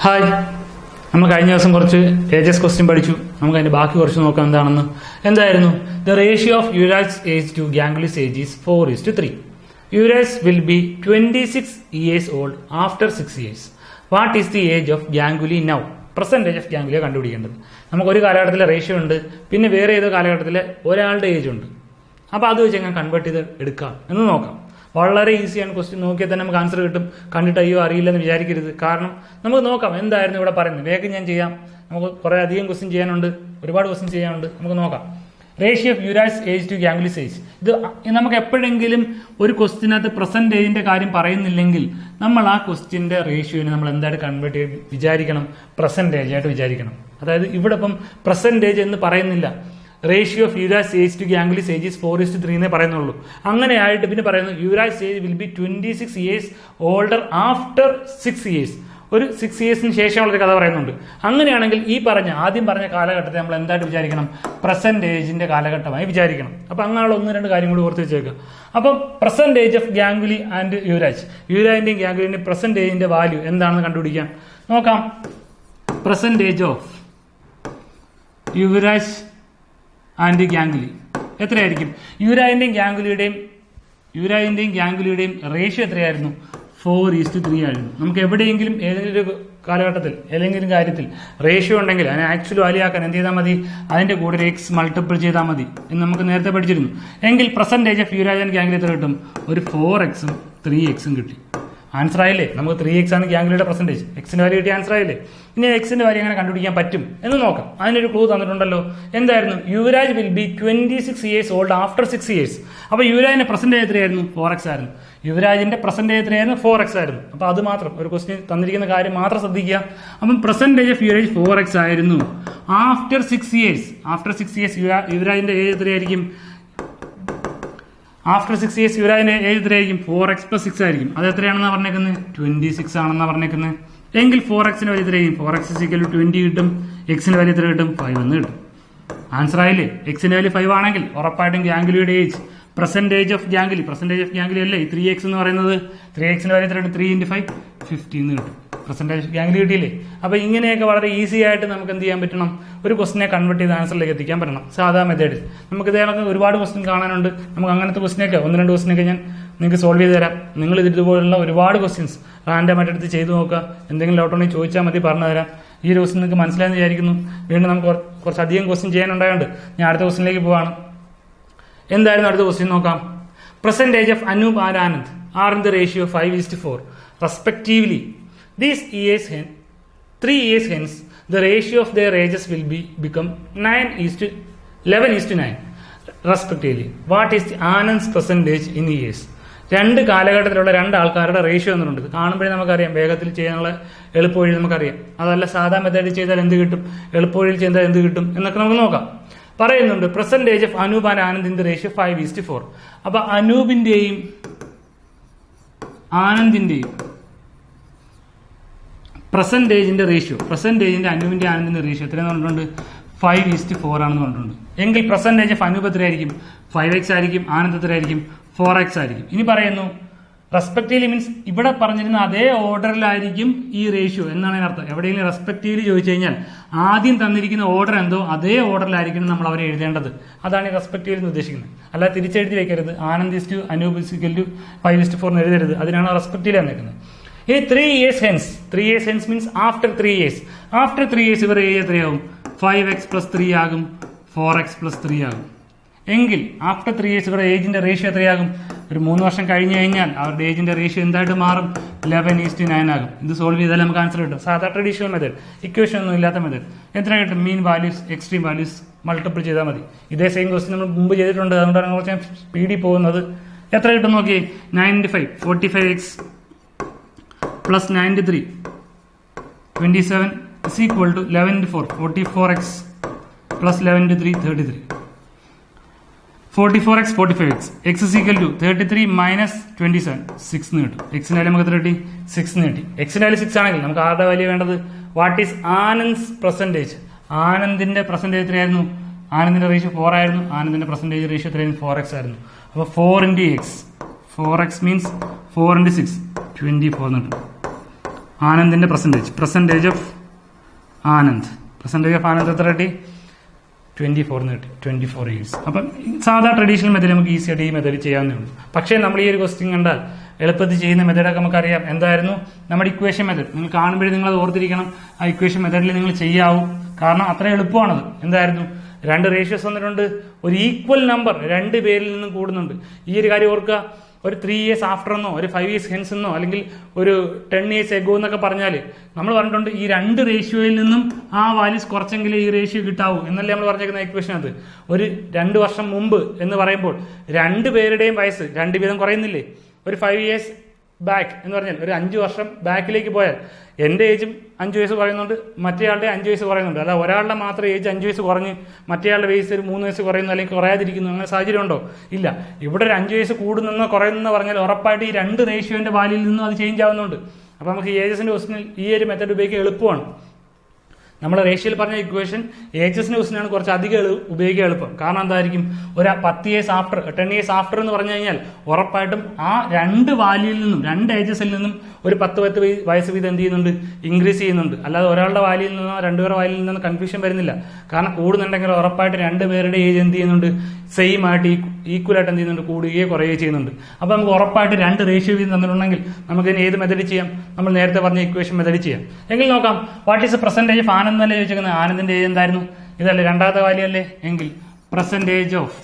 Hi, നമ്മൾ കഴിഞ്ഞ ദിവസം കുറച്ച് ഏജസ് ക്വസ്റ്റ്യൻ പഠിച്ചു. നമുക്ക് അതിന്റെ ബാക്കി കുറച്ച് നോക്കാം എന്താണെന്ന്. എന്തായിരുന്നു? The ratio of Yuvraj age to Ganguly's age is 4:3. Yuvraj will be 26 years old after 6 years. What is the age of Ganguly now? Present age of ഗാംഗുലിയെ കണ്ടുപിടിക്കേണ്ടത്. നമുക്കൊരു കാലഘട്ടത്തിലെ റേഷ്യോ ഉണ്ട്, പിന്നെ വേറെ ഏതോ കാലഘട്ടത്തിലെ ഒരാളുടെ ഏജ് ഉണ്ട്. അപ്പോൾ അത് വെച്ച് എങ്ങനെ കൺവേർട്ട് ചെയ്ത് എടുക്കാം എന്ന് നോക്കാം. വളരെ ഈസിയാണ് ക്വസ്റ്റ്യൻ. നോക്കിയാൽ തന്നെ നമുക്ക് ആൻസർ കിട്ടും. കണ്ടിട്ട് അയ്യോ അറിയില്ലെന്ന് വിചാരിക്കരുത്. കാരണം നമുക്ക് നോക്കാം എന്തായിരുന്നു ഇവിടെ പറയുന്നത്. വേഗം ഞാൻ ചെയ്യാം. നമുക്ക് കുറേ അധികം ക്വസ്റ്റ്യൻ ചെയ്യാനുണ്ട്, ഒരുപാട് ക്വസ്റ്റ്യൻ ചെയ്യാനുണ്ട്. നമുക്ക് നോക്കാം. Ratio of Yuvraj age to Ganguly's age. ഇത് നമുക്ക് എപ്പോഴെങ്കിലും ഒരു ക്വസ്റ്റിനകത്ത് പ്രസന്റ് ഏജിന്റെ കാര്യം പറയുന്നില്ലെങ്കിൽ നമ്മൾ ആ ക്വസ്റ്റിന്റെ റേഷ്യോനെ നമ്മൾ എന്തായിട്ട് കൺവേർട്ട് ചെയ്ത് വിചാരിക്കണം? പ്രസന്റ് ഏജ് ആയിട്ട് വിചാരിക്കണം. അതായത് ഇവിടെ ഇപ്പം പ്രസന്റ് ഏജ് എന്ന് പറയുന്നില്ല. Ratio of Yuvraj age to Ganguly's age is 4:3 എന്നേ പറയുന്നുള്ളൂ. അങ്ങനെ ആയിട്ട് പിന്നെ പറയുന്നു Yuvraj age will be 26 years older after 6 years. ഒരു 6 yearsന് ശേഷമുള്ളൊരു കഥ പറയുന്നുണ്ട്. അങ്ങനെയാണെങ്കിൽ ഈ ആദ്യം പറഞ്ഞ കാലഘട്ടത്തെ നമ്മൾ എന്തായിട്ട് വിചാരിക്കണം? പ്രസന്റ് ഏജിന്റെ കാലഘട്ടമായി വിചാരിക്കണം. അപ്പൊ അങ്ങനെയുള്ള 1-2 കാര്യം കൂടി ഓർത്ത് വെച്ചേക്കാം. അപ്പം present age of Ganguly and യുവരാജിന്റെയും ഗാംഗുലിന്റെയും പ്രസന്റ് ഏജിന്റെ വാല്യൂ എന്താണെന്ന് കണ്ടുപിടിക്കാം. നോക്കാം. Present age of Yuvraj and Ganguly എത്രയായിരിക്കും? യുവരാജിന്റെയും ഗാംഗുലിയുടെയും റേഷ്യോ എത്രയായിരുന്നു? 4:3 ആയിരുന്നു. നമുക്ക് എവിടെയെങ്കിലും ഏതെങ്കിലും ഒരു കാലഘട്ടത്തിൽ ഏതെങ്കിലും കാര്യത്തിൽ റേഷ്യോ ഉണ്ടെങ്കിൽ അതിനെ ആക്ച്വൽ വാല്യൂ ആക്കാൻ എന്ത് ചെയ്താൽ മതി? അതിന്റെ കൂടെ എക്സ് മൾട്ടിപ്പിൾ ചെയ്താൽ മതി എന്ന് നമുക്ക് നേരത്തെ പഠിച്ചിരുന്നു. എങ്കിൽ present age of Yuvraj and Ganguly എത്ര കിട്ടും? ഒരു 4x 3x കിട്ടി. ആൻസർ ആയില്ലേ? നമുക്ക് 3x ആണ് ഗാംഗുലിയുടെ പെർസെന്റേജ്. എക്സിന്റെ വാല്യൂ കിട്ടിയ ആൻസർ ആയില്ലേ? ഇനി എക്സിന്റെ വാല്യൂ എങ്ങനെ കണ്ടുപിടിക്കാൻ പറ്റും എന്ന് നോക്കാം. അതിനൊരു ക്ലൂ തന്നിട്ടുണ്ടല്ലോ. എന്തായിരുന്നു? Yuvraj will be 26 years old after 6 years. അപ്പൊ യുവരാജിന്റെ പ്രസന്റേജ് എത്രയായിരുന്നു? 4x ആയിരുന്നു. യുവരാജിന്റെ പ്രസന്റേജ് എത്രയായിരുന്നു? 4x ആയിരുന്നു. അപ്പൊ അത് മാത്രം ഒരു ക്വസ്റ്റ്യൻ തന്നിരിക്കുന്ന കാര്യം മാത്രം ശ്രദ്ധിക്കുക. അപ്പം പ്രസന്റേജ് ഓഫ് യുവരാജ് 4x ആയിരുന്നു. ആഫ്റ്റർ 6 years യുവരാജിന്റെ ഏജ് എത്രയായിരിക്കും? ആഫ്റ്റർ 6 years യുവരാജിന്റെ ഏജ് എത്രയായിരിക്കും? 4x + 6 ആയിരിക്കും. അത് എത്രയാണെന്നാണ് പറഞ്ഞേക്കുന്നത്? 26 ആണെന്നാണ് പറഞ്ഞേക്കുന്നത്. എങ്കിൽ 4xന്റെ വാല്യൂ എത്രയായിരിക്കും? 4x = 20 കിട്ടും. എക്സിന്റെ വാല്യൂ എത്ര കിട്ടും? 5 എന്ന് കിട്ടും. ആൻസർ ആയില്ലേ? എക്സിന്റെ വാല്യൂ 5 ആണെങ്കിൽ ഉറപ്പായിട്ടും ഗാംഗുലിയുടെ ഏജ് പ്രസന്റേജ് ഓഫ് ഗാംഗുലി അല്ലേ ഈ 3x എന്ന് പറയുന്നത്? 3xന്റെ വാല്യൂ എത്ര കിട്ടും? 3 × 5 15 എന്ന് കിട്ടും. പ്രസന്റേജ് ഓഫ് ഗാംഗുലി കിട്ടിയില്ലേ? അപ്പൊ ഇങ്ങനെയൊക്കെ വളരെ ഈസി ആയിട്ട് നമുക്ക് എന്ത് ചെയ്യാൻ പറ്റണം? ഒരു ക്വസ്റ്റിനെ കൺവേർട്ട് ചെയ്ത് ആൻസറിലേക്ക് എത്തിക്കാൻ പറ്റണം. സാധാ മെത്തേഡിൽ നമുക്ക് ഇതേപോലെ ഒരുപാട് ക്വസ്റ്റ്യൻ കാണാനുണ്ട്. നമുക്ക് അങ്ങനത്തെ ക്വസ്റ്റിനൊക്കെ 1-2 ക്വസ്റ്റിനൊക്കെ ഞാൻ നിങ്ങൾക്ക് സോൾവ് ചെയ്ത് തരാം. നിങ്ങൾ ഇതുപോലുള്ള ഒരുപാട് ക്വസ്റ്റ്യൻസ് റാൻഡമായിട്ട് എടുത്ത് ചെയ്ത് നോക്കുക. എന്തെങ്കിലും ഡൗട്ട് ഉണ്ടെങ്കിൽ ചോദിച്ചാൽ മതി, പറഞ്ഞു തരാം. ഈ ഒരു ക്വസ്റ്റ്യൻ നിങ്ങൾക്ക് മനസ്സിലായെന്ന് വിചാരിക്കുന്നു. വീണ്ടും നമുക്ക് കുറച്ചധികം ക്വസ്റ്റ്യൻ ചെയ്യാനുണ്ടായതുകൊണ്ട് ഞാൻ അടുത്ത ക്വസ്റ്റിനിലേക്ക് പോവാണ്. എന്തായിരുന്നു അടുത്ത ക്വസ്റ്റ്യൻ നോക്കാം. Present age of Anoop and Anand are in the ratio 5:4 respectively. These 3 years hence, the ratio of their ages will become 11:9 respectively. What is the Anand's percentage in years? 2 കാലഘട്ടത്തിലുള്ള 2 ആൾക്കാരുടെ റേഷ്യോ എന്നുണ്ട്. കാണുമ്പോഴേ നമുക്കറിയാം, വേഗത്തിൽ ചെയ്യാനുള്ള എളുപ്പവഴി നമുക്കറിയാം. അതല്ല സാധാ മെത്തേഡിൽ ചെയ്താൽ എന്ത് കിട്ടും, എളുപ്പവഴിയിൽ ചെയ്താൽ എന്ത് കിട്ടും എന്നൊക്കെ നമുക്ക് നോക്കാം. പറയുന്നുണ്ട് present age of Anoop and Anand in the ratio 5:4. അപ്പൊ അനൂപിന്റെയും ആനന്ദിന്റെയും പ്രസന്റേജിന്റെ അനൂപിന്റെ ആനന്ദിന്റെ റേഷ്യോ എത്രയെന്ന് പറഞ്ഞിട്ടുണ്ട്? 5:4 ആണെന്ന് പറഞ്ഞിട്ടുണ്ട്. എങ്കിൽ പ്രസന്റേജ് ഓഫ് അനൂപ് എത്രയായിരിക്കും? 5x ആയിരിക്കും. ആനന്ദ് എത്രയായിരിക്കും? 4x ആയിരിക്കും. ഇനി പറയുന്നു റെസ്പെക്റ്റീവ്ലി മീൻസ് ഇവിടെ പറഞ്ഞിരുന്ന അതേ ഓർഡറിലായിരിക്കും ഈ റേഷ്യോ എന്നാണ് അർത്ഥം. എവിടെയെങ്കിലും റെസ്പെക്റ്റീവ്ലി ചോദിച്ചു കഴിഞ്ഞാൽ ആദ്യം തന്നിരിക്കുന്ന ഓർഡർ എന്തോ അതേ ഓർഡറിലായിരിക്കും നമ്മൾ അവരെ എഴുതേണ്ടത്. അതാണ് റെസ്പെക്റ്റീവ്ലി ഉദ്ദേശിക്കുന്നത്. അല്ല തിരിച്ചെഴുതി വെക്കരുത്. Anand is to Anoop is equal to 5:4 എന്ന് എഴുതരുത്. അതിനാണ് റെസ്പെക്റ്റീവ്ലി വന്നേക്കുന്നത്. ഈ 3 years hence means after 3 years. After 3 years ഇവരുടെ ഏജ് എത്രയാവും? 5x + 3 ആകും. 4x + 3 ആകും. എങ്കിൽ ആഫ്റ്റർ 3 years ഇവരുടെ ഏജിന്റെ റേഷ്യോ എത്രയാകും? ഒരു 3 വർഷം കഴിഞ്ഞു കഴിഞ്ഞാൽ അവരുടെ ഏജിന്റെ റേഷ്യോ എന്തായിട്ട് മാറും? 11:9 ആകും. ഇത് സോൾവ് ചെയ്താൽ നമുക്ക് ആൻസർ കിട്ടും. സാധാ ട്രഡീഷണൽ മെത്തേഡ്, ഇക്വേഷൻ ഒന്നും ഇല്ലാത്ത മെത്തേഡ്. എത്ര കിട്ടും? മീൻ വാല്യൂസ്, എക്സ്ട്രീം വാല്യൂസ് മൾട്ടിപ്പിൾ ചെയ്താൽ മതി. ഇതേ സെയിം ക്വസ്റ്റ്യൻ നമ്മൾ മുമ്പ് ചെയ്തിട്ടുണ്ട്. അതുകൊണ്ടാണ് കുറച്ച് ഞാൻ സ്പീഡിൽ പോകുന്നത്. എത്ര കിട്ടും നോക്കി? 95 45x plus 93 27 is equal to 11/4 44x plus 11/3 33 44x 45x x is equal to 33 minus 27 6 എന്ന് കിട്ടും. എക്സിന്റെ വാല്യൂ നമുക്ക് എത്ര കിട്ടി? 6 എന്ന് കിട്ടി. എക്സിന്റെ വാല്യൂ 6 ആണെങ്കിൽ നമുക്ക് ആരുടെ വാല്യൂ വേണ്ടത്? What is Anand's percentage? ആനന്ദിന്റെ പെർസെന്റേജ് എത്രയായിരുന്നു? ആനന്ദിന്റെ റേഷ്യോ 4 ആയിരുന്നു. ആനന്ദിന്റെ പെർസെന്റേജ് റേഷ്യോ എത്രയായിരുന്നു? 4x ആയിരുന്നു. അപ്പോൾ 4 × x 4x മീൻസ് 4 × 6 24 എന്ന് കിട്ടും. ആനന്ദിന്റെ പെർസെൻറ്റേജ് ഓഫ് ആനന്ദ് എത്ര കിട്ടി? 24 എന്ന് കിട്ടി. 24 years. അപ്പം സാധാ ട്രഡീഷണൽ മെത്തേഡ് നമുക്ക് ഈസി ആയിട്ട് ഈ മെത്തേഡ് ചെയ്യാവുന്നേ ഉള്ളൂ. പക്ഷേ നമ്മൾ ഈ ഒരു ക്വസ്റ്റ്യൻ കണ്ടാൽ എളുപ്പത്തിൽ ചെയ്യുന്ന മെത്തേഡൊക്കെ നമുക്കറിയാം. എന്തായിരുന്നു നമ്മുടെ ഇക്വേഷൻ മെത്തേഡ്? നിങ്ങൾ കാണുമ്പോഴേ നിങ്ങൾ അത് ഓർത്തിരിക്കണം. ആ ഇക്വേഷൻ മെത്തേഡിൽ നിങ്ങൾ ചെയ്യാവും. കാരണം അത്ര എളുപ്പമാണത്. എന്തായിരുന്നു? 2 റേഷ്യോസ് വന്നിട്ടുണ്ട്. ഒരു ഈക്വൽ നമ്പർ 2 പേരിൽ നിന്നും കൂടുന്നുണ്ട്. ഈ ഒരു കാര്യം ഓർക്കുക. ഒരു 3 years ആഫ്റ്റർ എന്നോ ഒരു 5 years ഹെൻസ് എന്നോ അല്ലെങ്കിൽ ഒരു 10 years എഗോ എന്നൊക്കെ പറഞ്ഞാൽ നമ്മൾ പറഞ്ഞിട്ടുണ്ട് ഈ 2 റേഷ്യോയിൽ നിന്നും ആ വാല്യൂസ് കുറച്ചെങ്കിലും ഈ റേഷ്യോ കിട്ടാവൂ എന്നല്ലേ നമ്മൾ പറഞ്ഞേക്കുന്ന ഇക്വേഷനകത്ത്. ഒരു 2 വർഷം മുമ്പ് എന്ന് പറയുമ്പോൾ 2 പേരുടെയും വയസ്സ് 2 വീതം കുറയുന്നില്ലേ? ഒരു 5 years ബാക്ക് എന്ന് പറഞ്ഞാൽ ഒരു 5 വർഷം ബാക്കിലേക്ക് പോയാൽ എൻ്റെ ഏജും 5 വയസ്സ് കുറയുന്നുണ്ട്, മറ്റേയാളുടെ 5 വയസ്സ് കുറയുന്നുണ്ട്. അല്ല ഒരാളുടെ മാത്രം ഏജ് 5 വയസ്സ് കുറഞ്ഞ് മറ്റേയാളുടെ വയസ്സ് ഒരു 3 വയസ്സ് കുറയുന്നു അല്ലെങ്കിൽ കുറയാതിരിക്കുന്നു, അങ്ങനെ സാഹചര്യം ഉണ്ടോ? ഇല്ല. ഇവിടെ ഒരു 5 വയസ്സ് കൂടുന്നെന്നോ കുറയുന്നെന്നോ പറഞ്ഞാൽ ഉറപ്പായിട്ട് ഈ 2 റേഷ്യോന്റെ വാല്യൂയിൽ നിന്നും അത് ചേഞ്ച് ആവുന്നുണ്ട്. അപ്പോൾ നമുക്ക് ഏജസിന്റെ ക്വസ്റ്റിനിൽ ഈ ഒരു മെത്തേഡ് ഉപയോഗിക്കാൻ എളുപ്പമാണ്. നമ്മൾ റേഷ്യയിൽ പറഞ്ഞ ഇക്വേഷൻ ഏജസിന്റെ ക്വസ്റ്റിനാണ് കുറച്ച് അധികം ഉപയോഗിക്കാൻ എളുപ്പം. കാരണം എന്തായിരിക്കും? ഒരു 10 years ആഫ്റ്റർ 10 years ആഫ്റ്റർ എന്ന് പറഞ്ഞു കഴിഞ്ഞാൽ ഉറപ്പായിട്ടും ആ 2 വാല്യൂയിൽ നിന്നും 2 ഏജസിൽ നിന്നും ഒരു 10 വയസ്സ് വീതം എന്ത് ചെയ്യുന്നുണ്ട്? ഇൻക്രീസ് ചെയ്യുന്നുണ്ട്. അല്ലാതെ ഒരാളുടെ വാല്യൂയിൽ നിന്നോ 2 പേരുടെ വാല്യൂയിൽ നിന്നോ കൺഫ്യൂഷൻ വരുന്നില്ല. കാരണം കൂടുന്നുണ്ടെങ്കിൽ ഉറപ്പായിട്ട് 2 പേരുടെ ഏജ് എന്ത് ചെയ്യുന്നുണ്ട്? സെയിം ആയിട്ട് ഈക്വൽ ആയിട്ട് എന്ത് ചെയ്യുന്നുണ്ട്? കൂടുകയോ കുറയുകയോ ചെയ്യുന്നുണ്ട്. അപ്പോൾ നമുക്ക് ഉറപ്പായിട്ട് 2 റേഷ്യോ വീതം തന്നിട്ടുണ്ടെങ്കിൽ നമുക്ക് ഇതിന് ഏത് മെത്തേഡ് ചെയ്യാം? നമ്മൾ നേരത്തെ പറഞ്ഞ ഇക്വേഷൻ മെത്തേഡ് ചെയ്യാം. എങ്കിൽ നോക്കാം. What is percentage of Anand എന്നല്ലേ ചോദിച്ചേക്കുന്നത്? ആനന്ദിന്റെ ഏജ് എന്തായിരുന്നു? ഇതല്ലേ രണ്ടാമത്തെ വാല്യൂ അല്ലേ? എങ്കിൽ percentage of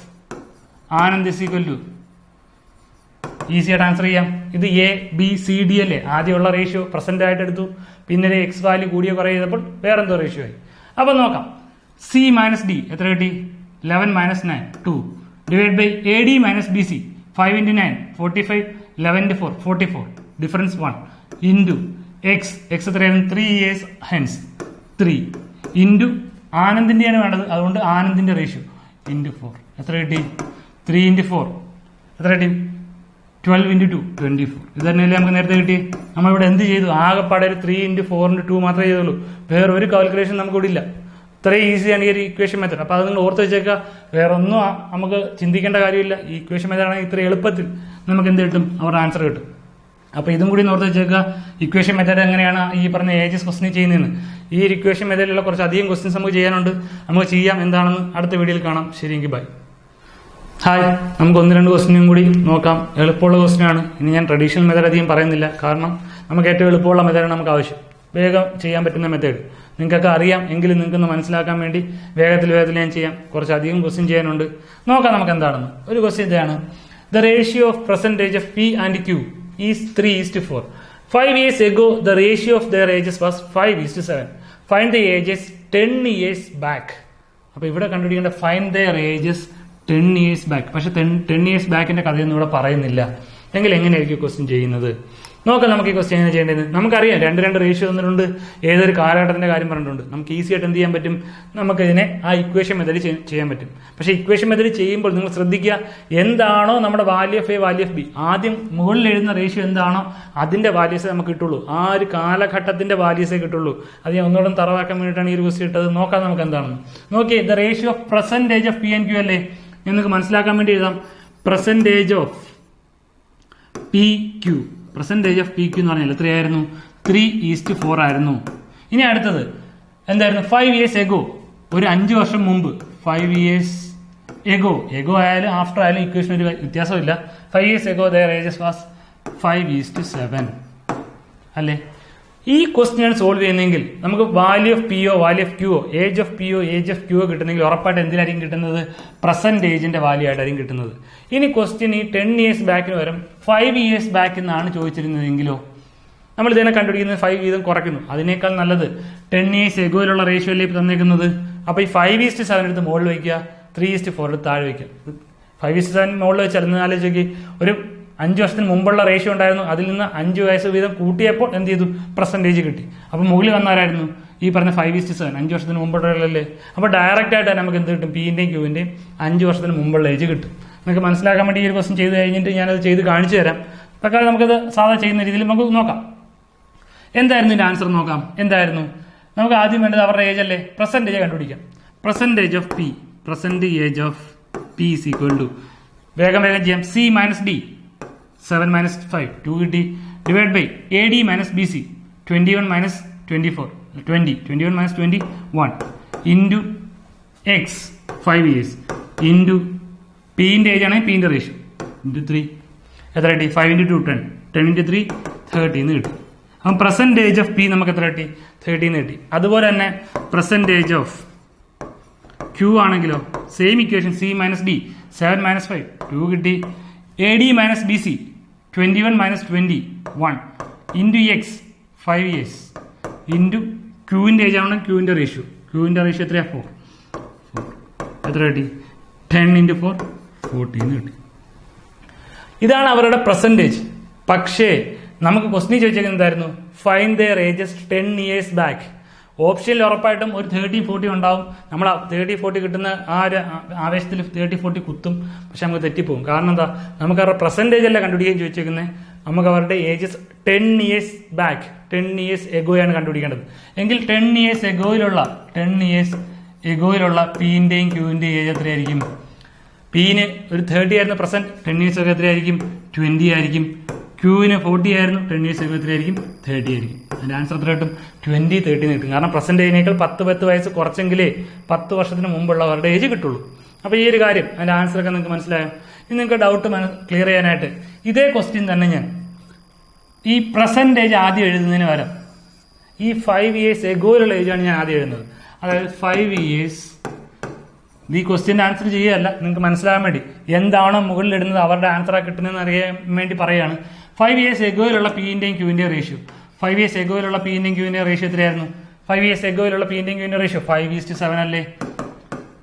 Anand is equal to, easy ആയിട്ട് ആൻസർ ചെയ്യാം. ഇത് ABCD അല്ലേ? ആദ്യമുള്ള റേഷ്യോ പ്രസന്റ് ആയിട്ട് എടുത്തു, പിന്നെ എക്സ് വാല്യൂ കൂടിയോ കുറയോ ചെയ്തപ്പോൾ വേറെന്തോ റേഷ്യോ ആയി. അപ്പൊ നോക്കാം. C - D എത്ര കിട്ടി? 11 - 9 2 divide by AD - BC 5 × 9 45 11 × 4 44 difference 1 into X എത്രയായിരുന്നു? 3 years ഹെൻസ് 3 ഇൻറ്റു ആനന്ദിന്റെയാണ് വേണ്ടത്, അതുകൊണ്ട് ആനന്ദിന്റെ റേഷ്യോ ഇൻറ്റു 4 എത്ര കിട്ടി? 3 × 4 എത്ര കിട്ടി? 12 × 2 24. ഇത് തന്നെയല്ലേ നമുക്ക് നേരത്തെ കിട്ടി. നമ്മളിവിടെ എന്ത് ചെയ്തു? ആകെപ്പാടെ ഒരു 3 × 4 × 2 മാത്രമേ ചെയ്തുള്ളൂ. വേറെ ഒരു കാൽക്കുലേഷൻ നമുക്കിവിടെ ഇല്ല. ഇത്രയും ഈസിയാണ് ഈ ഒരു ഇക്വേഷൻ മെത്തേഡ്. അപ്പോൾ അത് നിങ്ങൾ ഓർത്ത് വെച്ചേക്കുക. വേറെ ഒന്നും നമുക്ക് ചിന്തിക്കേണ്ട കാര്യമില്ല. ഈ ഇക്വേഷൻ മെത്തേഡ് ആണെങ്കിൽ ഇത്ര എളുപ്പത്തിൽ നമുക്ക് എന്ത് കിട്ടും? അവരുടെ ആൻസർ കിട്ടും. അപ്പോൾ ഇതും കൂടി ഓർത്ത് വെച്ചേക്കുക. ഇക്വേഷൻ മെത്തേഡ് എങ്ങനെയാണ് ഈ പറഞ്ഞ ഏജസ് ക്വസ്റ്റ്യൻ ചെയ്യുന്നതെന്ന്. ഈ ഒരു ഇക്വേഷൻ മെത്തേഡിലുള്ള കുറച്ച് അധികം ക്വസ്റ്റ്യൻസ് നമുക്ക് ചെയ്യാനുണ്ട്. നമുക്ക് ചെയ്യാം. എന്താണെന്ന് അടുത്ത വീഡിയോയിൽ കാണാം. ശരി, എങ്കിൽ ബൈ. ഹായ്, നമുക്ക് 1-2 ക്വസ്റ്റ്യനും കൂടി നോക്കാം. എളുപ്പമുള്ള ക്വസ്റ്റ്യനാണ്. ഇനി ഞാൻ ട്രഡീഷണൽ മെത്തേഡ് അധികം പറയുന്നില്ല. കാരണം നമുക്ക് ഏറ്റവും എളുപ്പമുള്ള മെത്തേഡാണ് നമുക്ക് ആവശ്യം. വേഗം ചെയ്യാൻ പറ്റുന്ന മെത്തേഡ് നിങ്ങൾക്കൊക്കെ അറിയാം. എങ്കിലും നിങ്ങൾക്കൊന്ന് മനസ്സിലാക്കാൻ വേണ്ടി വേഗത്തിൽ ഞാൻ ചെയ്യാം. കുറച്ചധികം ക്വസ്റ്റ്യൻ ചെയ്യാനുണ്ട്. നോക്കാം നമുക്ക് എന്താണെന്ന്. ഒരു ക്വസ്റ്റ്യൻ ഇതാണ്. The ratio of percentage of P and Q is 3:4. 5 years ago the ratio of their ages was 5:7. Find the ages 10 years back. അപ്പോൾ ഇവിടെ കണ്ടുപിടിക്കേണ്ട find their ages 10 years back. പക്ഷെ 10 years ബാക്കിന്റെ കഥയൊന്നും ഇവിടെ പറയുന്നില്ല. എങ്കിൽ എങ്ങനെയായിരിക്കും ക്വസ്റ്റ്യൻ ചെയ്യുന്നത്? നോക്കാം നമുക്ക് ഈ ക്വസ്റ്റ്യൻ എങ്ങനെ ചെയ്യേണ്ടത്. നമുക്കറിയാം 2 റേഷ്യോ തന്നിട്ടുണ്ട്, ഏതൊരു കാലഘട്ടത്തിന്റെ കാര്യം പറഞ്ഞിട്ടുണ്ട്. നമുക്ക് ഈസി ആയിട്ട് എന്ത് ചെയ്യാൻ പറ്റും? നമുക്കിതിനെ ആ ഇക്വേഷൻ മെത്തേഡ് ചെയ്യാൻ പറ്റും. പക്ഷേ ഇക്വേഷൻ മെത്തേഡ് ചെയ്യുമ്പോൾ നിങ്ങൾ ശ്രദ്ധിക്കുക, എന്താണോ നമ്മുടെ value of A value of B, ആദ്യം മുകളിൽ എഴുതുന്ന റേഷ്യോ എന്താണോ അതിന്റെ വാല്യൂസേ നമുക്ക് കിട്ടുള്ളൂ. ആ ഒരു കാലഘട്ടത്തിന്റെ വാല്യൂസേ കിട്ടുള്ളൂ. അത് ഞാൻ ഒന്നുകൂടെ തറവാക്കാൻ വേണ്ടിയിട്ടാണ് ഈ ഒരു ക്വസ്റ്റ്യൻ ഇട്ടത്. നോക്കാം നമുക്ക് എന്താണെന്ന്. നോക്കിയേ, the ratio of percentage of P and Q അല്ലേ? നിങ്ങൾക്ക് മനസ്സിലാക്കാൻ വേണ്ടി എഴുതാം. Percentage of PQ, percentage of PQ എന്ന് പറഞ്ഞാൽ എത്രയായിരുന്നു? 3:4 ആയിരുന്നു. ഇനി അടുത്തത് എന്തായിരുന്നു? 5 years ago, ഒരു 5 വർഷം മുമ്പ്. 5 years ago ആയാലും ആഫ്റ്റർ ആയാലും ഇക്വേഷൻ ഒരു വ്യത്യാസമില്ല. 5 years ago their ages was 5:7 അല്ലേ? ഈ ക്വസ്റ്റ്യൻ സോൾവ് ചെയ്യുന്നെങ്കിൽ നമുക്ക് വാല്യൂ ഓഫ് പിയോ വാല്യൂ ഓഫ് ക്യൂോ ഏജ് ഓഫ് പിയോ ഏജ് ഓഫ് ക്യൂോ കിട്ടുന്നെങ്കിൽ ഉറപ്പായിട്ട് എന്തിനായിരിക്കും കിട്ടുന്നത്? പ്രസന്റേജിന്റെ വാല്യൂ ആയിട്ടായിരിക്കും കിട്ടുന്നത്. ഇനി ക്വസ്റ്റ്യൻ ഈ 10 years ബാക്കിന് പകരം 5 years ബാക്ക് എന്നാണ് ചോദിച്ചിരുന്നതെങ്കിലോ നമ്മൾ ഇതിനെ കണ്ടുപിടിക്കുന്നത് 5 വീതം കുറയ്ക്കുന്നു. അതിനേക്കാൾ നല്ലത് 10 years എഗോയിലുള്ള റേഷ്യോ അല്ലേ തന്നേക്കുന്നത്. അപ്പൊ ഈ 5:7 എടുത്ത് മുകളിൽ വയ്ക്കുക, 3:4 എടുത്ത് താഴെ വയ്ക്കുക. 5:7 മുകളിൽ വെച്ച് ആലോചിച്ച് ഒരു 5 വർഷത്തിന് മുമ്പുള്ള റേഷ്യോ ഉണ്ടായിരുന്നു, അതിൽ നിന്ന് 5 വയസ്സ് വീതം കൂട്ടിയപ്പോൾ എന്ത് ചെയ്തു? പെർസെൻറ്റേജ് കിട്ടി. അപ്പോൾ മുകളിൽ വന്നാരായിരുന്നു? ഈ പറഞ്ഞ 5:7, 5 വർഷത്തിന് മുമ്പുള്ളതല്ലേ. അപ്പോൾ ഡയറക്റ്റ് ആയിട്ട് നമുക്ക് എന്ത് കിട്ടും? പിന്റെയും ക്യൂവിന്റെയും 5 വർഷത്തിന് മുമ്പുള്ള ഏജ് കിട്ടും. നിങ്ങൾക്ക് മനസ്സിലാക്കാൻ വേണ്ടി ഈ ഒരു ക്വസ്റ്റ്യൻ ചെയ്ത് കഴിഞ്ഞിട്ട് ഞാനത് ചെയ്ത് കാണിച്ചു തരാം. തൽക്കാലം നമുക്കത് സാധാ ചെയ്യുന്ന രീതിയിൽ നമുക്ക് നോക്കാം. എന്തായിരുന്നു ഇതിന്റെ ആൻസർ നോക്കാം. എന്തായിരുന്നു? നമുക്ക് ആദ്യം വേണ്ടത് അവരുടെ ഏജ് അല്ലേ, പ്രസന്റേജ് കണ്ടുപിടിക്കാം. Percentage of P, percentage of P is equal to, വേഗം ചെയ്യാം, C - D 7 - 5 2 കിട്ടി, divide by AD - BC 21 minus 24, 20, 21 minus 21 into x 5 years into p-ന്റെ age ആണെങ്കിൽ p-ന്റെ റേഷ്യോ ഇൻറ്റു 3 എത്ര കിട്ടി? 5 into 2 10, 10 into 3 30 എന്ന് കിട്ടി. അപ്പം പെർസെൻറ്റേജ് ഓഫ് പി നമുക്ക് എത്ര കിട്ടി? 30 എന്ന് കിട്ടി. അതുപോലെ തന്നെ പെർസെൻറ്റേജ് ഓഫ് ക്യൂ ആണെങ്കിലോ same equation C minus D 7 minus 5 2 കിട്ടി. A D minus B C 21 minus 21 into X 5 years into ക്യൂവിൻ്റെ ഏജ് ആണ് ക്യൂവിൻ്റെ റേഷ്യോ എത്രയാണ്? 4 എത്ര കിട്ടി? 10 into 4 14 കിട്ടി. ഇതാണ് അവരുടെ പെർസെൻറ്റേജ്. പക്ഷേ നമുക്ക് ക്വസ്റ്റ്യൻ ചോദിച്ചേക്കുന്നത് എന്തായിരുന്നു? Find their ages 10 years back. ഓപ്ഷനിൽ ഉറപ്പായിട്ടും ഒരു 30-40 ഉണ്ടാവും. നമ്മൾ 30-40 കിട്ടുന്ന ആ ഒരു ആവേശത്തിൽ 30-40 കുത്തും. പക്ഷെ നമുക്ക് തെറ്റിപ്പോകും. കാരണം എന്താ? നമുക്ക് അവരുടെ പെർസെൻറ്റേജ് അല്ല കണ്ടുപിടിക്കാൻ ചോദിച്ചേക്കുന്നത്. നമുക്ക് അവരുടെ ഏജസ് 10 years ബാക്ക്, 10 years എഗോയാണ് കണ്ടുപിടിക്കേണ്ടത്. എങ്കിൽ 10 years എഗോയിലുള്ള പിന്റെയും ക്യൂവിന്റെയും ഏജ് എത്രയായിരിക്കും? പിന് ഒരു 30 ആയിരുന്നു പ്രസന്റ്, 10 years ഒക്കെ എത്രയായിരിക്കും? 20 ആയിരിക്കും. ക്യൂവിന് 40 ആയിരുന്നു, 10 years ഒക്കെ എത്രയായിരിക്കും? 30 ആയിരിക്കും. അതിന്റെ ആൻസർ എത്ര കിട്ടും? 20, 30 കിട്ടും. കാരണം പ്രസന്റേജിനേക്കാൾ 10 വയസ്സ് കുറച്ചെങ്കിലേ 10 വർഷത്തിന് മുമ്പുള്ളവരുടെ ഏജ് കിട്ടുള്ളൂ. അപ്പൊ ഈ ഒരു കാര്യം അതിന്റെ ആൻസർ ഒക്കെ നിങ്ങൾക്ക് മനസ്സിലായോ? ഇനി നിങ്ങൾക്ക് ഡൗട്ട് ക്ലിയർ ചെയ്യാനായിട്ട് ഇതേ ക്വസ്റ്റ്യൻ തന്നെ ഞാൻ ഈ പ്രസന്റേജ് ആദ്യം എഴുതുന്നതിന് പകരം ഈ 5 years എഗോയിലുള്ള ഏജാണ് ഞാൻ ആദ്യം എഴുതുന്നത്. അതായത് 5 years ഈ ക്വസ്റ്റ്യൻ്റെ ആൻസർ ചെയ്യുകയല്ല, നിങ്ങൾക്ക് മനസ്സിലാകാൻ വേണ്ടി എന്താണോ മുകളിൽ ഇടുന്നത് അവരുടെ ആൻസർ കിട്ടുന്നതെന്ന് അറിയാൻ വേണ്ടി പറയുകയാണ്. 5 years എഗോയിലുള്ള പിന്റെയും ക്യൂവിന്റെയും റേഷ്യോ 5 years എഗോയിലുള്ള പിന്റെയും ക്യൂവിന്റെയും റേഷ്യോ എത്രയായിരുന്നു? 5 years എഗോയിലുള്ള പിന്റെയും ക്യൂവിന്റെ റേഷ്യോ 5:7 അല്ലേ?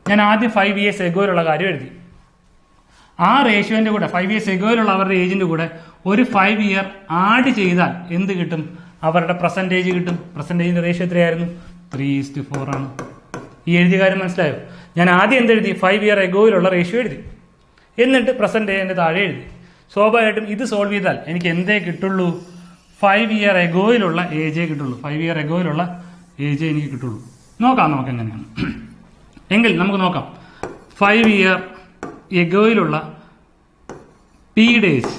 ഞാൻ ആദ്യം 5 years എഗോയിലുള്ള കാര്യം എഴുതി. ആ റേഷ്യോന്റെ കൂടെ 5 years എഗോയിലുള്ള അവരുടെ ഏജിന്റെ കൂടെ ഒരു 5 year ആഡ് ചെയ്താൽ എന്ത് കിട്ടും? അവരുടെ പെർസെൻറ്റേജ് കിട്ടും. പെർസെൻറ്റേജിന്റെ റേഷ്യോ എത്രയായിരുന്നു? 3:4 ആണ്. ഈ എഴുതിയ കാര്യം മനസ്സിലായോ? ഞാൻ ആദ്യം എന്തെഴുതി? 5 year എഗോയിലുള്ള റേഷ്യോ എഴുതി, എന്നിട്ട് പെർസെൻറ്റേജിന്റെ താഴെ എഴുതി. സ്വാഭാവികമായിട്ടും ഇത് സോൾവ് ചെയ്താൽ എനിക്ക് എന്തേ കിട്ടുള്ളൂ? 5 year എഗോയിലുള്ള ഏജേ കിട്ടുള്ളൂ. 5 year എഗോയിലുള്ള ഏജേ എനിക്ക് കിട്ടുള്ളൂ. നോക്കാം നമുക്ക് എങ്ങനെയാണ്. എങ്കിൽ നമുക്ക് നോക്കാം. 5 year എഗോയിലുള്ള പി ഡേയ്സ്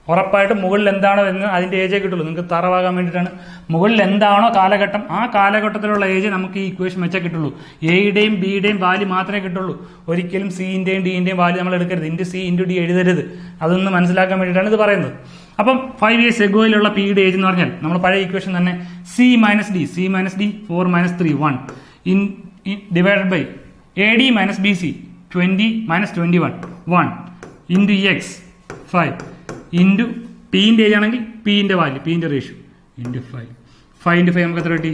ഉറപ്പായിട്ടും മുകളിൽ എന്താണോ എന്ന് അതിന്റെ ഏജേ കിട്ടുള്ളൂ. നിങ്ങൾക്ക് തറവാകാൻ വേണ്ടിയിട്ടാണ്. മുകളിൽ എന്താണോ കാലഘട്ടം ആ കാലഘട്ടത്തിലുള്ള ഏജ് നമുക്ക് ഈ ഇക്വേഷൻ വെച്ചാൽ കിട്ടുള്ളൂ. എയുടെയും ബിയുടെയും വാല്യൂ മാത്രമേ കിട്ടുള്ളൂ. ഒരിക്കലും സിന്റെയും ഡിന്റെയും വാല്യൂ നമ്മൾ എടുക്കരുത്. ഇൻറ്റു സി ഇൻറ്റു ഡി എഴുതരുത്. അതൊന്ന് മനസ്സിലാക്കാൻ വേണ്ടിയിട്ടാണ് ഇത് പറയുന്നത്. അപ്പം 5 years എഗോയിലുള്ള പിയുടെ ഏജ് എന്ന് പറഞ്ഞാൽ നമ്മൾ പഴയ ഇക്വേഷൻ തന്നെ C minus D 4 - 3 1 divided by A D minus B C 20 - 21 1 into X 5 into പിന്റെ ഏജ് ആണെങ്കിൽ പിന്റെ വാല്യൂ പിന്റെ റേഷ്യോ ഇൻറ്റു 5 ഇൻറ്റു 5 നമുക്ക് എത്ര കിട്ടി?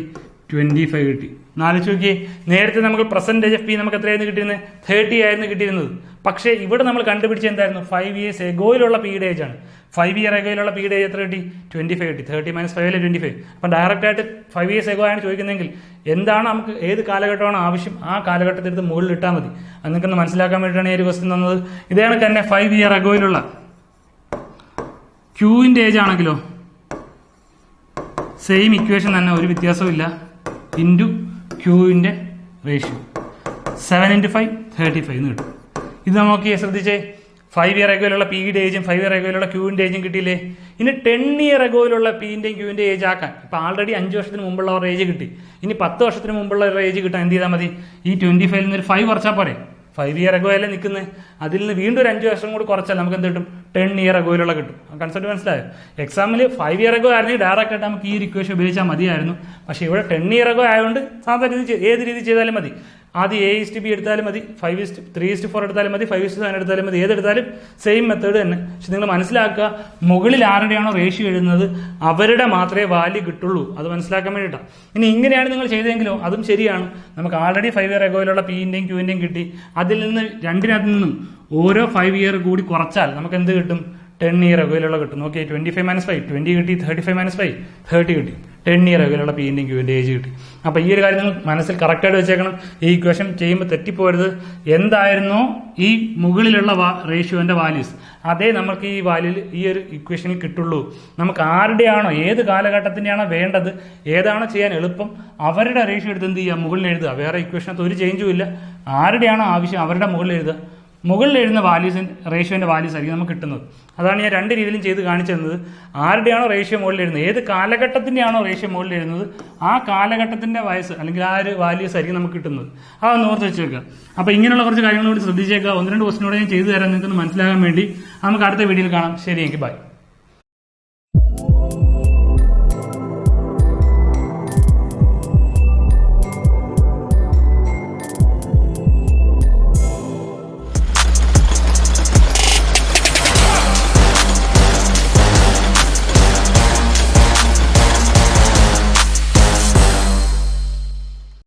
25 കിട്ടി. ആലോചിച്ച് നോക്കിയേ, നേരത്തെ നമുക്ക് പെർസെൻറ്റേജ് ഓഫ് പി നമുക്ക് എത്രയായിരുന്നു കിട്ടിയിരുന്നത്? 30 ആയിരുന്നു കിട്ടിയിരുന്നത്. പക്ഷേ ഇവിടെ നമ്മൾ കണ്ടുപിടിച്ച എന്തായിരുന്നു? 5 years എഗോയിലുള്ള പിയുടെ ഏജ് ആണ്. 5 year എഗോയിലുള്ള പിയുടെ ഏജ് എത്ര കിട്ടി? 25 കിട്ടി. 30 - 5 25. അപ്പം ഡയറക്റ്റ് ആയിട്ട് 5 years എഗോ ആണ് ചോദിക്കുന്നതെങ്കിൽ എന്താണ് നമുക്ക് ഏത് കാലഘട്ടമാണ് ആവശ്യം ആ കാലഘട്ടത്തിനടുത്ത് മുകളിൽ ഇട്ടാൽ മതി. അത് നിങ്ങൾക്കൊന്ന് മനസ്സിലാക്കാൻ വേണ്ടിയിട്ടാണ് ഈ ഒരു ക്വസ്റ്റ്യൻ തന്നത്. ഇതേ കണക്ക് തന്നെ 5 year എഗോയിലുള്ള ക്യൂവിന്റെ ഏജ് ആണെങ്കിലോ സെയിം ഇക്വേഷൻ തന്നെ, ഒരു വ്യത്യാസവും ഇല്ല. ഇൻറ്റു ക്യൂവിന്റെ റേഷ്യോ 7 × 5 35 എന്ന് കിട്ടും. ഇത് നമുക്ക് ശ്രദ്ധിച്ചേ, 5 year എഗോയിലുള്ള പിയുടെ ഏജും 5 year എഗോയിലുള്ള ക്യൂവിന്റെ ഏജും കിട്ടിയില്ലേ? ഇനി 10 year എഗോയിലുള്ള പിന്റെയും ക്യൂവിന്റെ ഏജ് ആക്കാൻ ഇപ്പൊ ആൾറെഡി 5 വർഷത്തിന് മുമ്പുള്ള ഒരു ഏജ് കിട്ടി. ഇനി 10 വർഷത്തിന് മുമ്പുള്ള ഒരു ഏജ് കിട്ടാൻ എന്ത് ചെയ്താൽ മതി? ഈ 25 നിന്ന് ഒരു 5 കുറച്ചാൽ പോരെ? 5 year എഗോ അല്ലേ നിൽക്കുന്നത്. അതിൽ നിന്ന് വീണ്ടും ഒരു 5 വർഷം കൂടി കുറച്ചാൽ നമുക്ക് എന്ത് കിട്ടും? 10 year എഗോയിലുള്ള കിട്ടും. കൺസെപ്റ്റ് മനസ്സിലായോ? എക്സാമിൽ 5 year എഗോ ആയിരുന്നു ഡയറക്റ്റ് ആയിട്ട് നമുക്ക് ഈ ഒരു ഇക്വേഷൻ ഉപയോഗിച്ചാൽ മതിയായിരുന്നു. പക്ഷേ ഇവിടെ 10 year എഗോ ആയതുകൊണ്ട് സാധാരണ രീതി ഏത് രീതി ചെയ്താലും മതി. ആദ്യം A/B എടുത്താലും മതി, 3:4 എടുത്താലും മതി, 5:7 എടുത്താലും മതി. ഏതെടുത്താലും സെയിം മെത്തേഡ് തന്നെ. പക്ഷെ നിങ്ങൾ മനസ്സിലാക്കുക, മുകളിൽ ആരുടെയാണോ റേഷ്യോ എഴുതുന്നത് അവരുടെ മാത്രമേ വാല്യൂ കിട്ടുള്ളൂ. അത് മനസ്സിലാക്കാൻ വേണ്ടിയിട്ടാണ്. ഇനി ഇങ്ങനെയാണ് നിങ്ങൾ ചെയ്തെങ്കിലോ അതും ശരിയാണ്. നമുക്ക് ആൾറെഡി 5 year എഗോയിലുള്ള പിന്റെയും ക്യൂവിന്റെയും കിട്ടി. അതിൽ നിന്ന് രണ്ടിനകത്ത് നിന്നും ഓരോ 5 year കൂടി കുറച്ചാൽ നമുക്ക് എന്ത് കിട്ടും? 10 year എഗോയിലുള്ള കിട്ടും. ഓക്കെ, 25 - 5 20 കിട്ടി, 35 - 5 30 കിട്ടി. 10 year എഗോയിലുള്ള പിന്റെയും ക്യൂവിന്റെ ഏജ് കിട്ടി. അപ്പൊ ഈ ഒരു കാര്യം നിങ്ങൾ മനസ്സിൽ കറക്റ്റായിട്ട് വെച്ചേക്കണം. ഈ ഇക്വേഷൻ ചെയ്യുമ്പോൾ തെറ്റിപ്പോരുത്. എന്തായിരുന്നോ ഈ മുകളിലുള്ള റേഷ്യോന്റെ വാല്യൂസ് അതേ നമുക്ക് ഈ വാല്യൂയിൽ ഈ ഒരു ഇക്വേഷനിൽ കിട്ടുള്ളൂ. നമുക്ക് ആരുടെയാണോ ഏത് കാലഘട്ടത്തിൻ്റെയാണോ വേണ്ടത്, ഏതാണോ ചെയ്യാൻ എളുപ്പം അവരുടെ റേഷ്യോ എടുത്ത് എന്ത് ചെയ്യുക? മുകളിൽ എഴുതുക. വേറെ ഇക്വേഷനകത്ത് ഒരു ചേഞ്ചും ഇല്ല. ആരുടെയാണോ ആവശ്യം അവരുടെ മുകളിൽ എഴുതുക. മുകളിൽ എഴുതുന്ന റേഷ്യോന്റെ വാല്യൂസ് ആയിരിക്കും നമുക്ക് കിട്ടുന്നത്. അതാണ് ഞാൻ രണ്ട് രീതിയിലും ചെയ്ത് കാണിച്ചു തന്നത്. ആരുടെയാണോ റേഷ്യോ മുകളിൽ എഴുതുന്നത്, ഏത് കാലഘട്ടത്തിൻ്റെയാണോ റേഷ്യോ മുകളിൽ എഴുതുന്നത്, ആ കാലഘട്ടത്തിൻ്റെ വയസ്സ് അല്ലെങ്കിൽ ആ ഒരു വാല്യൂസ് ആയിരിക്കും നമുക്ക് കിട്ടുന്നത്. അതൊന്ന് ഓർത്ത് വെച്ചേക്കുക. അപ്പോൾ ഇങ്ങനെയുള്ള കുറച്ച് കാര്യങ്ങളോട് ശ്രദ്ധിച്ചേക്കുക. 1-2 ക്വസ്റ്റിനോട് ഞാൻ ചെയ്തു തരാൻ നിങ്ങൾക്ക് മനസ്സിലാകാൻ വേണ്ടി. നമുക്ക് അടുത്ത വീഡിയോയിൽ കാണാം. ശരി, എനിക്ക് ബൈ.